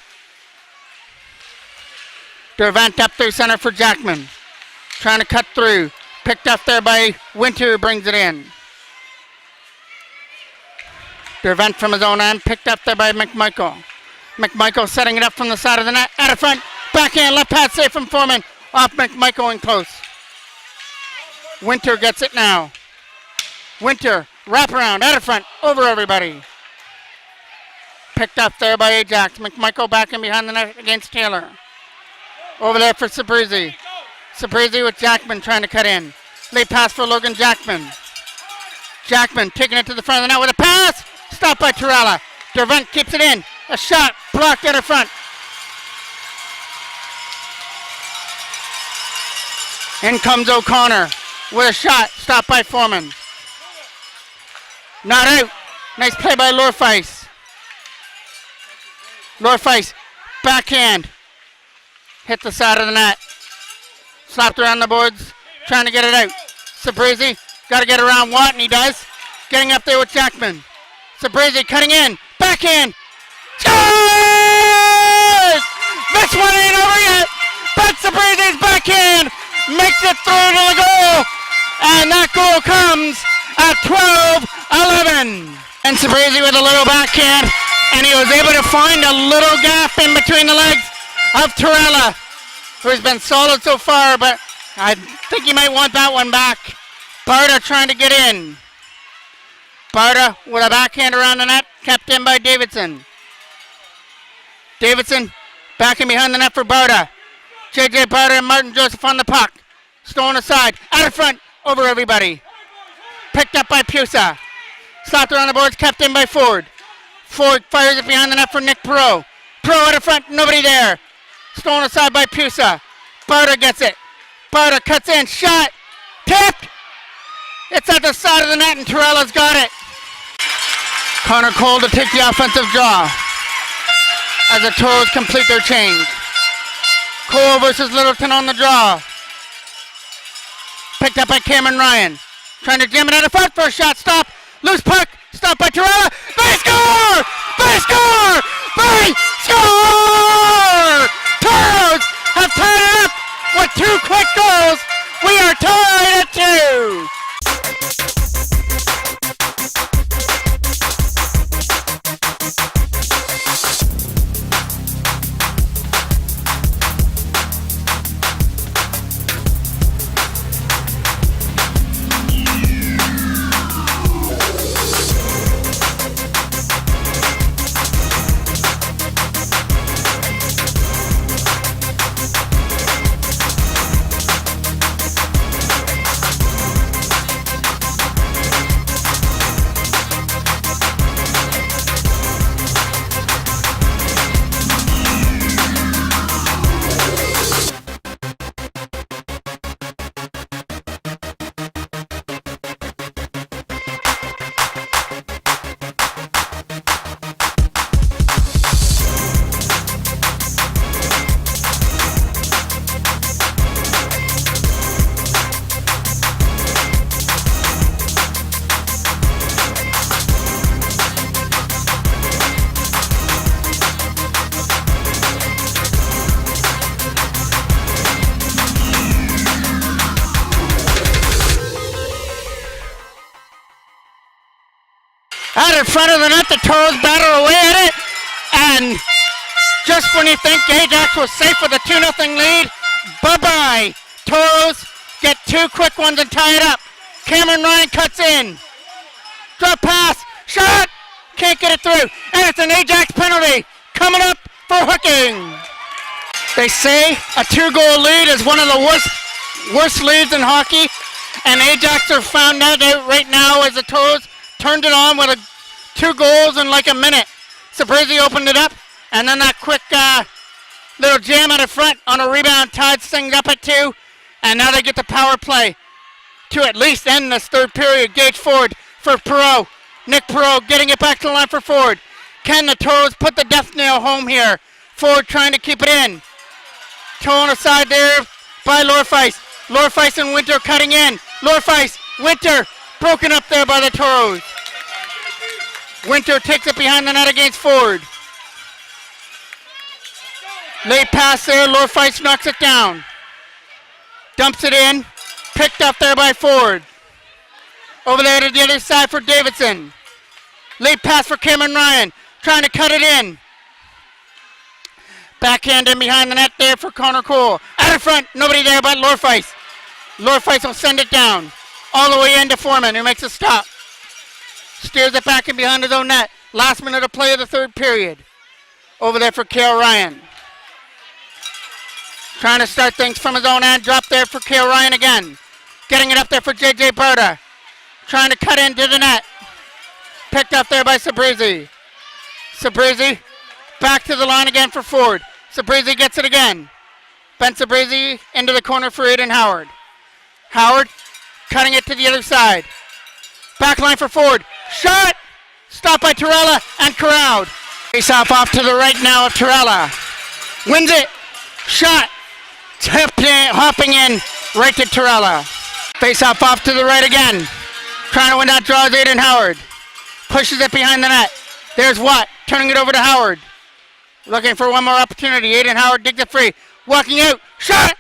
Dervant up through center for Jackman. Trying to cut through. Picked up there by Winter, who brings it in. Dervant from his own end. Picked up there by McMichael. McMichael setting it up from the side of the net. Out of front. Backhand left pass safe from Foreman. Off McMichael in close. Winter gets it now. Winter, wraparound, out of front, over everybody. Picked up there by Ajax. McMichael back in behind the net against Taylor. Over there for Sabrizi. Sabrizi with Jackman trying to cut in. Late pass for Logan Jackman. Jackman taking it to the front of the net with a pass. Stopped by Torella. Dervent keeps it in. A shot blocked out of front. In comes O'Connor with a shot stopped by Foreman. Not out. Nice play by Lorfeis. Lorfeis, backhand. Hit the side of the net. Slapped around the boards trying to get it out. Sabrizi, got to get around Watt, and he does. Getting up there with Jackman. Sabrizi cutting in, backhand. Scores! This one ain't over yet, but Sabrizi's backhand makes it through to the goal, and that goal comes at 12-11. And Sabrizi with a little backhand, and he was able to find a little gap in between the legs of Torella, who's been solid so far, but I think he might want that one back. Barta trying to get in. Barta with a backhand around the net, kept in by Davidson. Davidson backing behind the net for Barta. JJ Barta and Martin Joseph on the puck. Stolen aside, out of front, over everybody. Picked up by Pusa. Slapped around the boards, kept in by Ford. Ford fires it behind the net for Nick Perot. Perot out of front, nobody there. Stolen aside by Pusa. Barta gets it. Barta cuts in, shot, tipped. It's at the side of the net and Torella's got it. Connor Cole to take the offensive draw as the Toros complete their change. Cole versus Littleton on the draw. Picked up by Cameron Ryan. Trying to jam it out of front for a shot. Stop. Loose puck. Stop by Torella. They score! They score! They score! Toros have tied it up with 2 quick goals. We are tied at 2. Out in front of the net, the Toros battle away at it, and just when you think Ajax was safe with a 2-0 lead, bye-bye. Toros get 2 quick ones and tie it up. Cameron Ryan cuts in. Drop pass, shot, can't get it through, and it's an Ajax penalty coming up for hooking. They say a 2-goal lead is one of the worst leads in hockey, and Ajax are found that out right now as the Toros turned it on with 2 goals in like a minute. Sabrizi opened it up, and then that quick little jam out of front on a rebound tied things up at 2, and now they get the power play to at least end this 3rd period. Gage Ford for Perot. Nick Perot getting it back to the line for Ford. Can the Toros put the death nail home here? Ford trying to keep it in. Towing aside there by Lorfeis. Lorfeis and Winter cutting in. Lorfeis, Winter, broken up there by the Toros. Winter takes it behind the net against Ford. Late pass there, Lorfeis knocks it down. Dumps it in, picked up there by Ford. Over there to the other side for Davidson. Late pass for Cameron Ryan, trying to cut it in. Backhand in behind the net there for Connor Cole. Out in front, nobody there but Lorfeis. Lorfeis will send it down. All the way into Foreman, who makes a stop. Steers it back in behind his own net. Last minute of play of the 3rd period. Over there for Cale Ryan. Trying to start things from his own end. Drop there for Cale Ryan again. Getting it up there for JJ Barta. Trying to cut into the net. Picked up there by Sabrizi. Sabrizi back to the line again for Ford. Sabrizi gets it again. Ben Sabrizi into the corner for Aiden Howard. Howard cutting it to the other side. Back line for Ford. Shot! Stopped by Torella and Corralled. Face off to the right now of Torella. Wins it. Shot. Hopping in right to Torella. Face off to the right again. Trying to win that draw is Aiden Howard. Pushes it behind the net. There's Watt, turning it over to Howard. Looking for one more opportunity. Aiden Howard digs it free. Walking out. Shot!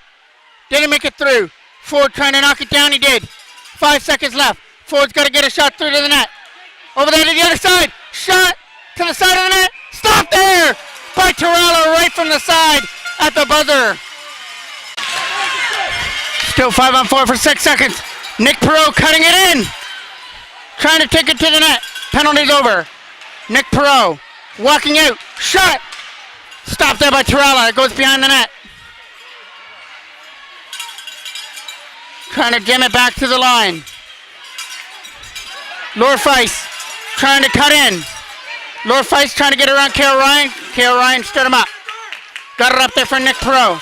Didn't make it through. Ford trying to knock it down. He did. 5 seconds left. Ford's got to get a shot through to the net. Over there to the other side. Shot to the side of the net. Stop there by Torello right from the side at the buzzer. Still 5-on-4 for 6 seconds. Nick Perot cutting it in. Trying to take it to the net. Penalty's over. Nick Perot walking out. Shot. Stopped there by Torello. It goes behind the net. Trying to jam it back to the line. Lord Feist trying to cut in. Lord Feist trying to get around Kale Ryan. Kale Ryan stood him up. Got it up there for Nick Perot.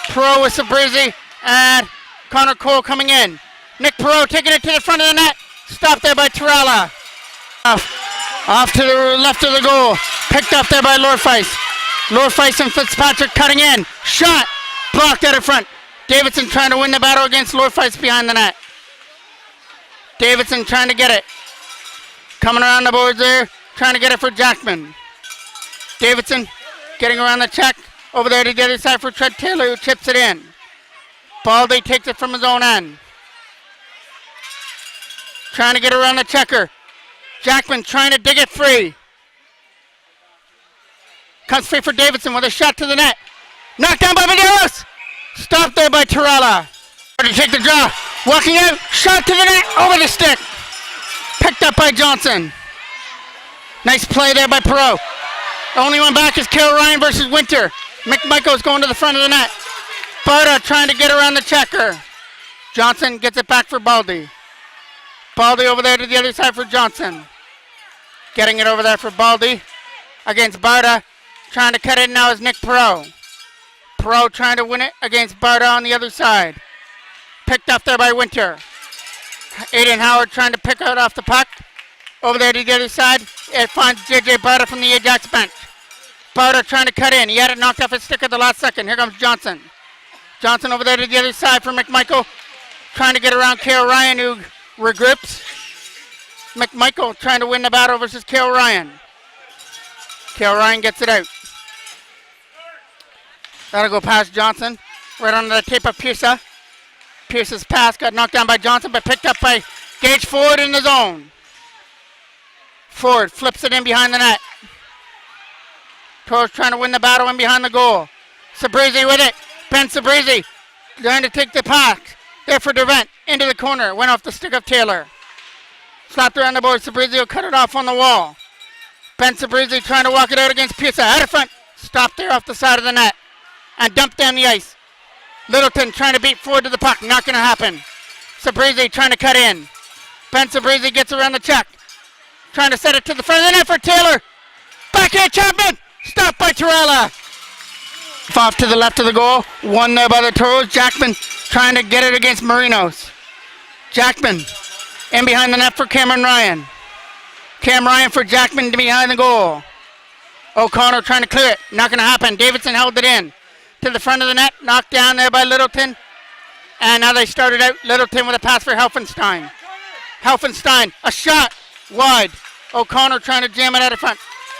Perot with Sabrizi and Connor Cole coming in. Nick Perot taking it to the front of the net. Stopped there by Torella. Off to the left of the goal. Picked up there by Lord Feist. Lord Feist and Fitzpatrick cutting in. Shot. Blocked out in front. Davidson trying to win the battle against Lord Feist behind the net. Davidson trying to get it. Coming around the boards there. Trying to get it for Jackman. Davidson getting around the check. Over there to the other side for Tread Taylor, who chips it in. Baldy takes it from his own end. Trying to get around the checker. Jackman trying to dig it free. Comes free for Davidson with a shot to the net. Knocked down by Medeiros. Stopped there by Torella. To take the draw. Walking out. Shot to the net. Over the stick. Picked up by Johnson. Nice play there by Perot. The only one back is Kale Ryan versus Winter. McMichael's going to the front of the net. Barta trying to get around the checker. Johnson gets it back for Baldy. Baldy over there to the other side for Johnson. Getting it over there for Baldy against Barta. Trying to cut it now is Nick Perot. Perot trying to win it against Barta on the other side. Picked up there by Winter. Aiden Howard trying to pick out off the puck. Over there to the other side. It finds JJ Barta from the Ajax bench. Barta trying to cut in. He had it knocked off his stick at the last second. Here comes Johnson. Johnson over there to the other side for McMichael. Trying to get around Kale Ryan, who regroups. McMichael trying to win the battle versus Kale Ryan. Kale Ryan gets it out. That'll go past Johnson. Right under the tape of Pierce. Pierce's pass got knocked down by Johnson, but picked up by Gage Ford in the zone. Ford flips it in behind the net. Toros trying to win the battle in behind the goal. Sabrizi with it. Ben Sabrizi trying to take the pass. There for Dervent. Into the corner. Went off the stick of Taylor. Slapped around the board. Sabrizi will cut it off on the wall. Ben Sabrizi trying to walk it out against Pisa. Out of front. Stopped there off the side of the net. And dumped down the ice. Littleton trying to beat forward to the puck. Not going to happen. Sabrizi trying to cut in. Ben Sabrizi gets around the check. Trying to set it to the front of the net for Taylor. Backhand Chapman. Stopped by Torella. Off to the left of the goal. Won there by the Toros. Jackman trying to get it against Marinos. Jackman in behind the net for Cameron Ryan. Cam Ryan for Jackman behind the goal. O'Connor trying to clear it. Not going to happen. Davidson held it in. To the front of the net. Knocked down there by Littleton. And now they started out. Littleton with a pass for Helfenstein. Helfenstein. A shot. Wide. O'Connor trying to jam it out of front.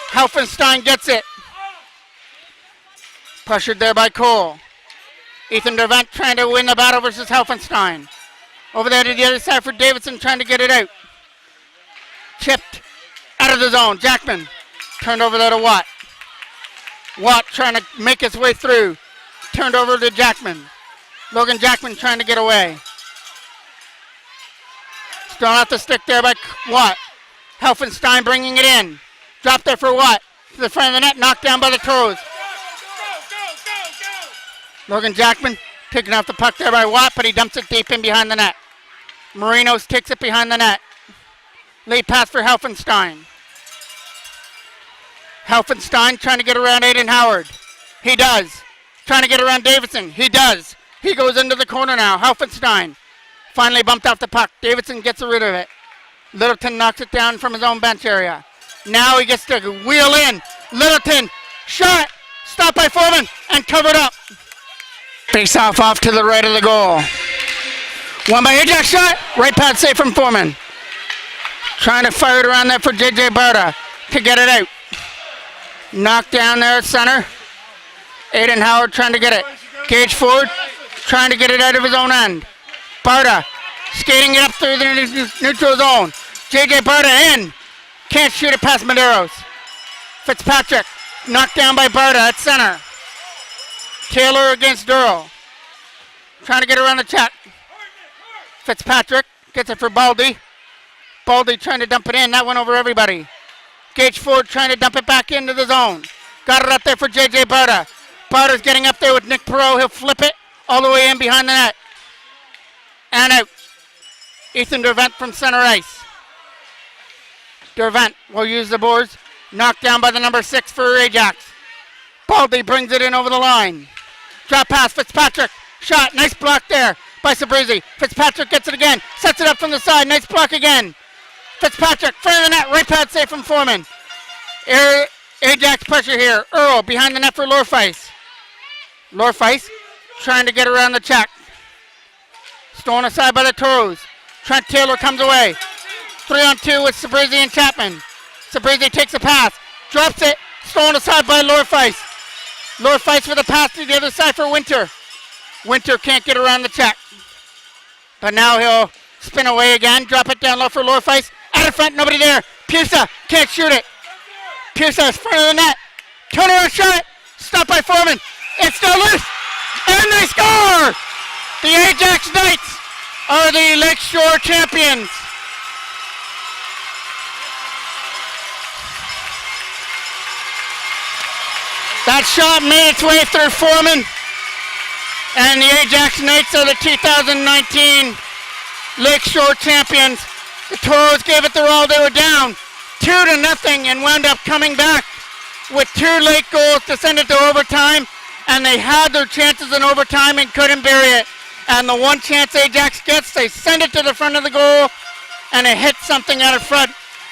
Helfenstein gets it. Pressured there by Cole. Ethan Dervent trying to win the battle versus Helfenstein. Over there to the other side for Davidson trying to get it out. Chipped out of the zone. Jackman turned over there to Watt. Watt trying to make his way through. Turned over to Jackman. Logan Jackman trying to get away. Thrown out the stick there by Watt. Helfenstein bringing it in. Dropped there for Watt. To the front of the net. Knocked down by the Toros. Logan Jackman taking off the puck there by Watt, but he dumps it deep in behind the net. Marinos takes it behind the net. Late pass for Helfenstein. Helfenstein trying to get around Aiden Howard. He does. Trying to get around Davidson. He does. He goes into the corner now. Helfenstein finally bumped off the puck. Davidson gets rid of it. Littleton knocks it down from his own bench area. Now he gets to wheel in. Littleton shot. Stopped by Foreman and covered up. Face off to the right of the goal. One by Ajax shot. Right pad save from Foreman. Trying to fire it around there for J.J. Berta to get it out. Knocked down there at center. Aiden Howard trying to get it. Gage Ford trying to get it out of his own end. Berta skating it up through the neutral zone. J.J. Berta in. Can't shoot it past Medeiros. Fitzpatrick knocked down by Berta at center. Taylor against Durrell. Trying to get around the check. Fitzpatrick gets it for Baldy. Baldy trying to dump it in. That went over everybody. Gage Ford trying to dump it back into the zone. Got it up there for J.J. Berta. Berta's getting up there with Nick Perot. He'll flip it all the way in behind the net. And out. Ethan Dervent from center ice. Dervent will use the boards. Knocked down by the number 6 for Ajax. Baldy brings it in over the line. Drop pass, Fitzpatrick. Shot, nice block there by Sabrizi. Fitzpatrick gets it again. Sets it up from the side, nice block again. Fitzpatrick, front of the net, right pad save from Foreman. Ajax pressure here. Earl behind the net for Lorfeis. Lorfeis trying to get around the check. Stolen aside by the Toros. Trent Taylor comes away. 3-on-2 with Sabrizi and Chapman. Sabrizi takes a pass. Drops it. Stolen aside by Lorfeis. Lorfeis for the pass to the other side for Winter. Winter can't get around the check. But now he'll spin away again. Drop it down low for Lorfeis. Out in front, nobody there. Pusa can't shoot it. Pusa is front of the net. Turnaround shot. Stopped by Foreman. It's still loose. And they score! The Ajax Knights are the LakeShore champions. That shot made its way through Foreman. And the Ajax Knights are the 2019 LakeShore champions. The Toros gave it their all. They were down 2-0 and wound up coming back with 2 late goals to send it to overtime. And they had their chances in overtime and couldn't bury it. And the one chance Ajax gets, they send it to the front of the goal, and it hits something out of front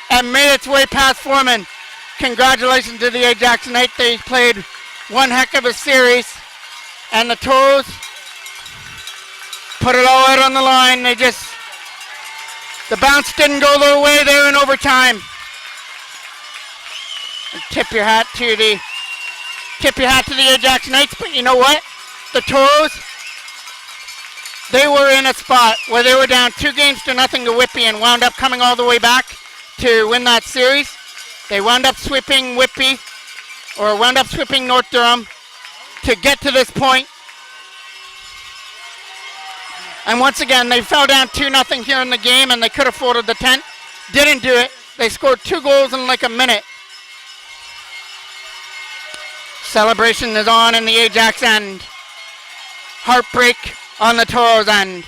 and made its way past Foreman. Congratulations to the Ajax Knights. They played one heck of a series. And the Toros put it all out on the line. The bounce didn't go their way there in overtime. And tip your hat to the Ajax Knights. But you know what? The Toros, they were in a spot where they were down 2-0 to Whitby and wound up coming all the way back to win that series. They wound up sweeping Whitby, or wound up sweeping North Durham to get to this point. And once again, they fell down 2-0 here in the game, and they could have folded the tent. Didn't do it. They scored 2 goals in like a minute. Celebration is on in the Ajax end. Heartbreak on the Toros end.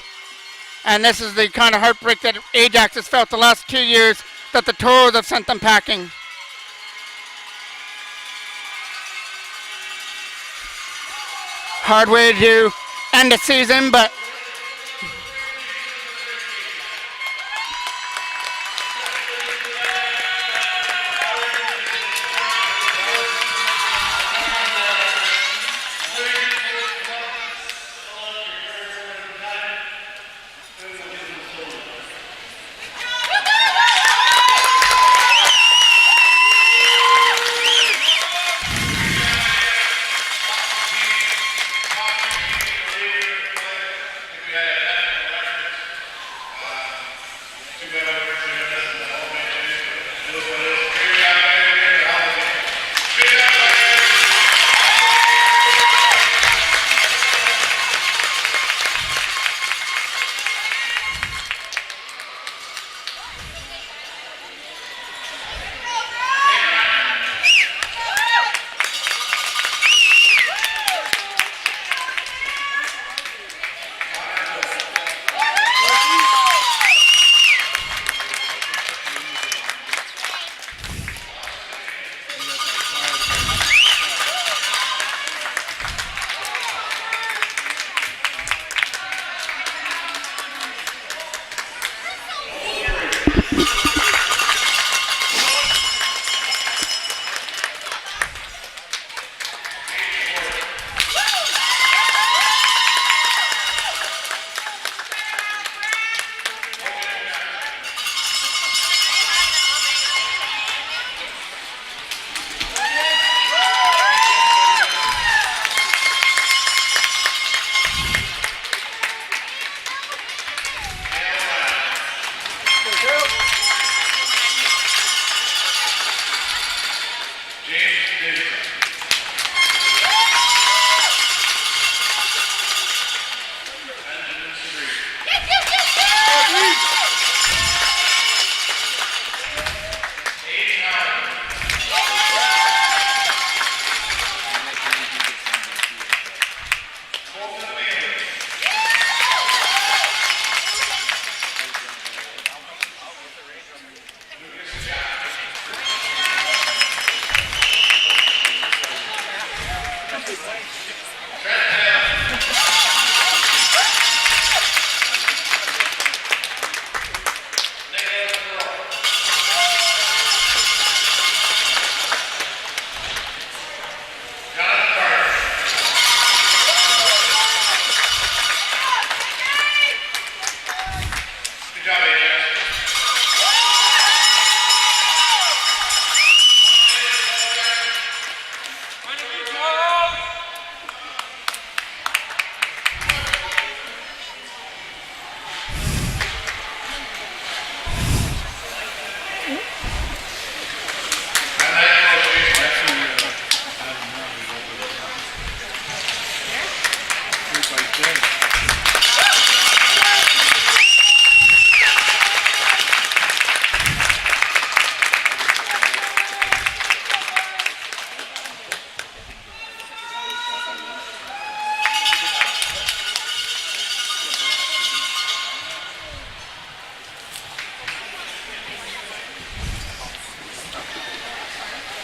And this is the kind of heartbreak that Ajax has felt the last 2 years, that the Toros have sent them packing. Hard way to end the season, but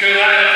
Good night.